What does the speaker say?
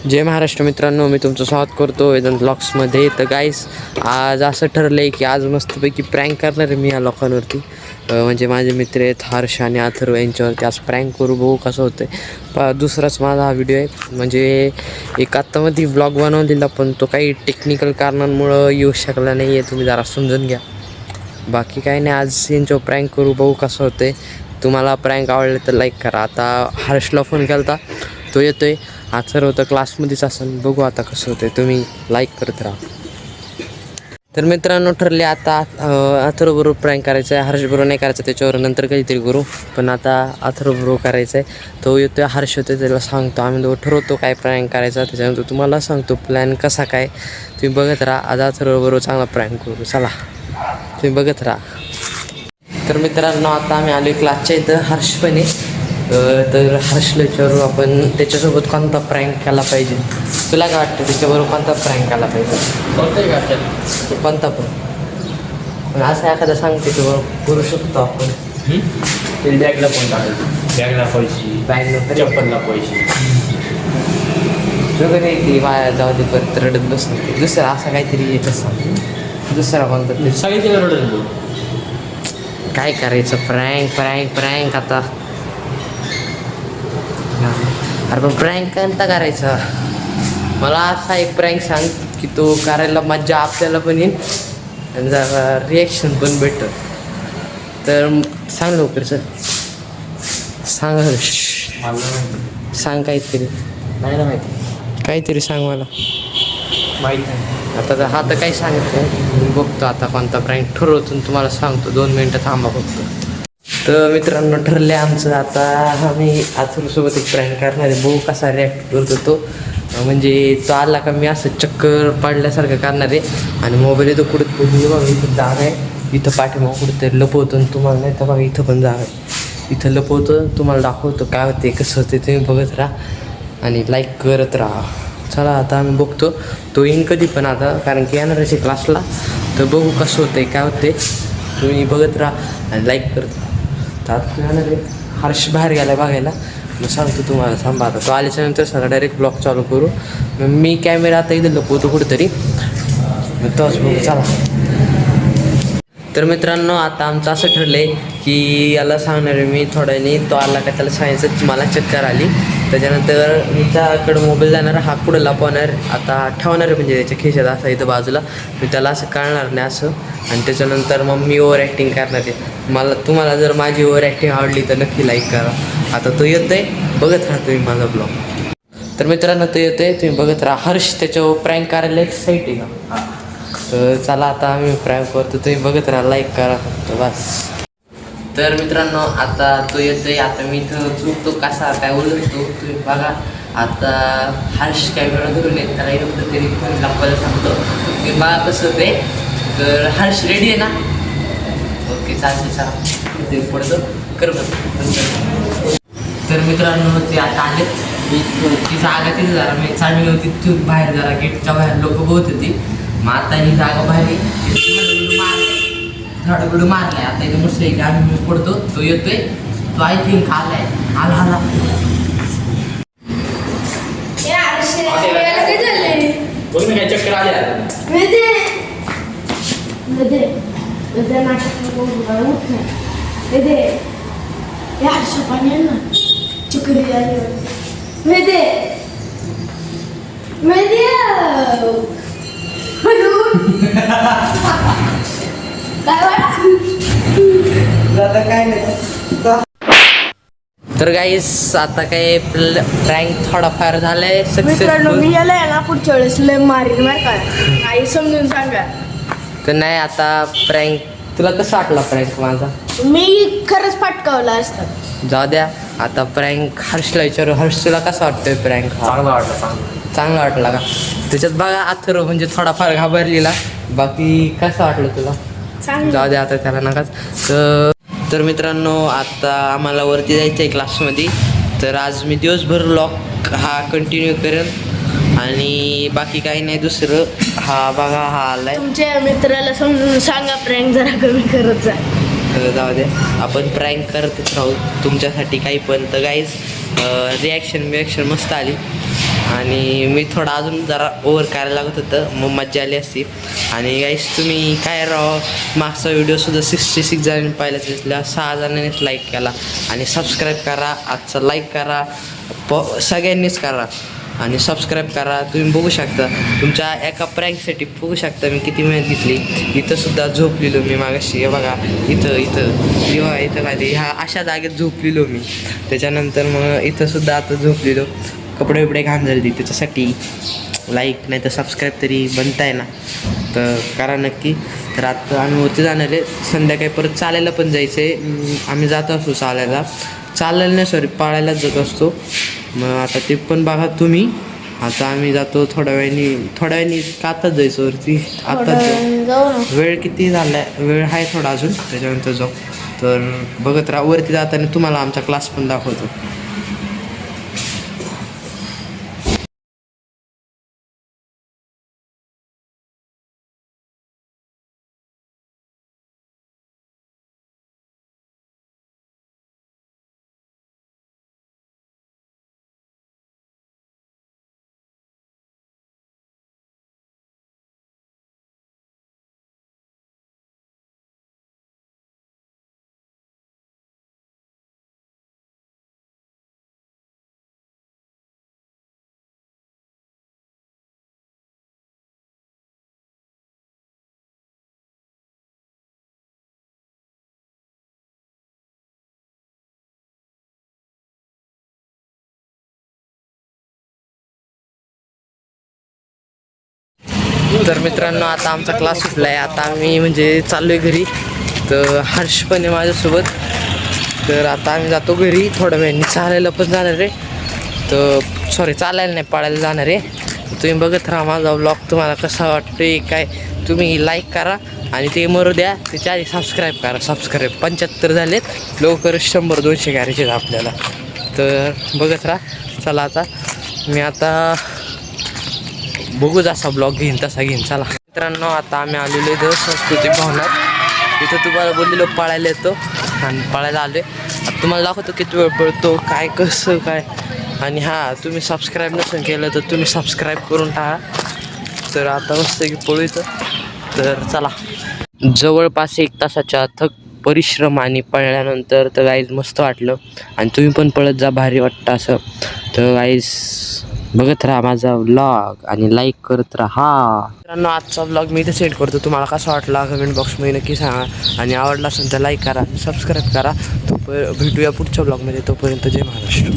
जय महाराष्ट्र मित्रांनो, मी तुमचं स्वागत करतो वेदांत ब्लॉग्समध्ये. तर गाईस, आज असं ठरलं आहे की आज मस्तपैकी प्रँक करणार आहे मी या लोकांवरती. म्हणजे माझे मित्र आहेत हर्ष आणि अथर्व, यांच्यावरती आज प्रँक करू, बघू कसं होतं आहे. दुसराच माझा हा व्हिडिओ आहे. म्हणजे एक आत्तामध्ये ब्लॉग बनवलेला, पण तो काही टेक्निकल कारणांमुळं येऊ शकला नाही आहे. तुम्ही जरा समजून घ्या. बाकी काही नाही, आज यांच्यावर प्रँक करू, बघू कसं होतं आहे. तुम्हाला प्रँक आवडले तर लाईक करा. आता हर्षला फोन केला होता, तो येतो आहे. अथर्व तर क्लासमध्येच असेल, बघू आता कसं होतं. तुम्ही लाईक करत राहा. तर मित्रांनो, ठरले आता अथर्वबरोबर प्रँक करायचं आहे. हर्षबरोबर नाही करायचं, त्याच्यावर नंतर काहीतरी करू. पण आता अथर्वबरोबर करायचं आहे. तो येतो आहे, हर्ष होतो, त्याला सांगतो. आम्ही दोघं ठरवतो काय प्रँक करायचा, त्याच्यानंतर तुम्हाला सांगतो प्लॅन कसा काय. तुम्ही बघत राहा. आज अथर्वबरोबर चांगला प्रँक करू. चला, तुम्ही बघत राहा. तर मित्रांनो, आता आम्ही आलो क्लासच्या इथं. हर्ष पण आहे. तर हर्षला विचारू आपण त्याच्यासोबत कोणता प्रँक केला पाहिजे. तुला काय वाटतं, त्याच्याबरोबर कोणता प्रँक केला पाहिजे? कोणता पण असं एखादा सांगते की बरोबर करू शकतो आपण. बॅगला पण टाकायचं, बॅगला पैसे, बॅग चप्पलला पैसे वगैरे ती वाया जाऊ दे, परत रडत बसते. दुसरा असं काहीतरी येतच सांग. दुसरा कोणता ते सांगितलं रडत बोल. काय करायचं. प्रँक आता. अरे पण प्रँक कोणता करायचा. मला असा एक प्रँक सांग की तो करायला मज्जा आपल्याला पण येईल आणि जरा रिॲक्शन पण भेटतं. तर सांग लवकर सर, सांग हर्ष, सांग काहीतरी. नाही ना माहिती, काहीतरी सांग मला. माहीत नाही आता हा तर काही सांगत नाही. मी बघतो आता कोणता प्रँक ठरवतो, तुम्हाला सांगतो. 2 मिनटं थांबा फक्त. तर मित्रांनो, ठरले आमचं. आता आम्ही अथर्वसोबत एक प्रँक करणार आहे. बघू कसा रिॲक्ट करतो तो. म्हणजे तो आला का मी असं चक्कर पाडल्यासारखं करणार आहे. आणि मोबाईल इथं कुठं बघा, इथं जागा आहे. इथं पाठीमागं कुठंतरी लपवतो आणि तुम्हाला नाही तर बघा इथं पण जागा आहे. इथं लपवतो, तुम्हाला दाखवतो काय होते कसं होते. तुम्ही बघत राहा आणि लाईक करत राहा. चला, आता आम्ही बघतो तो येईन कधी पण आता, कारण की येणार आहे क्लासला. तर बघू कसं होतं काय होते. तुम्ही बघत राहा आणि लाईक करत राहा. तर आता येणार आहे. हर्ष बाहेर गेला बघायला, मग सांगतो तुम्हाला. थांबा, आता तो आल्याच्यानंतर सगळं डायरेक्ट ब्लॉग चालू करू. मग मी कॅमेरा आता इथं लपवतो कुठेतरी, मग तोच बघू. चला. तर मित्रांनो, आता आमचं असं ठरलं आहे की याला सांगणार आहे मी थोड्याने. तो आला का त्याला सांगायचं मला चक्कर आली. त्याच्यानंतर मी त्याकडं मोबाईल जाणार, हा कुठं लपवणार आता ठेवणार आहे, म्हणजे त्याच्या खिशात असा इथं बाजूला. मी त्याला असं कळणार नाही असं. आणि त्याच्यानंतर मग मी ओव्हर ॲक्टिंग करणार आहे. तुम्हाला जर माझी ओव्हर ॲक्टिंग आवडली तर नक्की लाईक करा. आता तो येतो आहे, बघत राहा तुम्ही माझा ब्लॉग. तर मित्रांनो, तो येतो आहे, तुम्ही बघत राहा. हर्ष त्याच्यावर प्रँक करायला एक साईट आहे का. तर चला, आता आम्ही प्रँक करतो, तुम्ही बघत राहा, लाईक करा फक्त बस. तर मित्रांनो, आता तो येतोय. आता मी इथं चुकतो कसा काय ओळखतो तुम्ही बघा. आता हर्ष कॅमेरा धरून येत, त्याला एवढं तरी लपवायला सांगतो. तुम्ही बघा कसं ते. तर हर्ष रेडी आहे ना. ओके, चालते. चला, ते पडतं कर बघ. तर मित्रांनो, ते आता आले. ती जागा तिथे जरा मी चालली होती, तिथून बाहेर जरा गेटच्या बाहेर लोक बहुत होती. मग आता ही जागा बाहेर झाडबिडू मारलाय. आता इथे मस्त आहे की आम्ही पडतो. तो येतोय, तो आय थिंक आलाय. आला बोल ना, काय चक्कर आले तर गाईस, आता काय प्रँक थोडाफार झालाय मित्रांनो, सक्सेसफुल. मी याला आहे ना पुढच्या वेळेस लय मारीन बरं का. आई समजून सांगा. तर नाही, आता प्रँक तुला कसं वाटला प्रँक माझा. मी खरंच फटकावला असतं. जाऊ द्या. आता प्रँक हर्षला विचारू. हर्ष, तुला कसा वाटतोय प्रँक. चांगला वाटलं, चांगला वाटला का. त्याच्यात बघा अथर्व म्हणजे थोडाफार घाबरलेला. बाकी कसं वाटलं तुला. जाऊ द्या, आता त्याला नकाच. तर मित्रांनो, आता आम्हाला वरती जायचं आहे क्लासमध्ये. तर आज मी दिवसभर व्लॉग हा कंटिन्यू करेन. आणि बाकी काही नाही दुसरं. हा बघा, हा आलाय. तुमच्या मित्राला समजून सांगा प्रँक जरा कमी करत जा. जाऊ द्या, आपण प्रँक करतच राहू तुमच्यासाठी काही पण. तर गाईज, रिॲक्शन मस्त आली. आणि मी थोडा अजून जरा ओव्हर करायला लागत होतं, मग मजा आली असती. आणि गाईस तुम्ही काय राव, मागचा व्हिडिओसुद्धा 66 जणांनी पाहिला, दिसला 6 जणांनीच लाईक केला. आणि सबस्क्राईब करा, आजचा लाईक करा, सगळ्यांनीच करा आणि सबस्क्राईब करा. तुम्ही बघू शकता, तुमच्या एका प्रँकसाठी बघू शकता मी किती मेहनत घेतली. इथंसुद्धा झोपलेलो मी मागाशी, हे बघा इथं खाली ह्या अशा जागेत झोपलेलो मी. त्याच्यानंतर मग इथंसुद्धा आता झोपलेलो, कपडे बिपडे घाण झाली. त्याच्यासाठी लाईक नाही तर सबस्क्राईब तरी बनताय ना, तर करा नक्की. तर आता आम्ही वरती जाणार आहे, संध्याकाळी परत चालायला पण जायचं आहे. आम्ही जात असतो चालायला नाही सॉरी पाळायलाच जात असतो. मग आता ते पण बघा तुम्ही. आता आम्ही जातो थोड्या वेळाने का आताच जायचं वरती, आत्ताच जाऊ. जाऊ ना. वेळ किती झाला आहे, वेळ आहे थोडा अजून, त्याच्यानंतर जाऊ. तर बघत राहा, वरती जाताना तुम्हाला आमचा क्लास पण दाखवतो. तर मित्रांनो आता आमचा क्लास सुटला आहे. आता आम्ही म्हणजे चाललो आहे घरी. तर हर्ष पण आहे माझ्यासोबत. तर आता आम्ही जातो घरी. थोड्या वेळाने चालायला पण जाणार आहे. तर सॉरी चालायला नाही, पाळायला जाणार आहे. तुम्ही बघत राहा माझा व्लॉग. तुम्हाला कसा वाटतोय काय, तुम्ही लाईक करा आणि ते मरू द्या, त्याच्या आधी सबस्क्राईब करा. सबस्क्राईब 75 झालेत, लवकरच 100-200 करायचे आहेत आपल्याला. तर बघत राहा. चला आता मी आता बघू जसा ब्लॉग घेईन तसा घेईन. चला मित्रांनो आता आम्ही आलेलो आहे संस्कृती भवनात. तिथं तुम्हाला बोललेलो पाळायला येतो आणि पाळायला आलो आहे. आता तुम्हाला दाखवतो किती वेळ पळतो, काय कसं काय. आणि हां, तुम्ही सबस्क्राईब नसेल केलं तर तुम्ही सबस्क्राईब करून टाका. तर आता मस्त की पळूचं. तर चला, जवळपास 1 तासाच्या अथक परिश्रम आणि पळल्यानंतर तर गाईज मस्त वाटलं. आणि तुम्ही पण पळत जा, भारी वाटतं असं. तर गाईज बघत राहा माझा व्लॉग आणि लाईक करत राहा. मित्रांनो आजचा व्लॉग मी इथे सेंड करतो. तुम्हाला कसा वाटला कमेंट बॉक्समध्ये नक्की सांगा. आणि आवडला असेल तर लाईक करा, सबस्क्राईब करा. भेटूया पुढच्या व्लॉगमध्ये. तोपर्यंत जय महाराष्ट्र.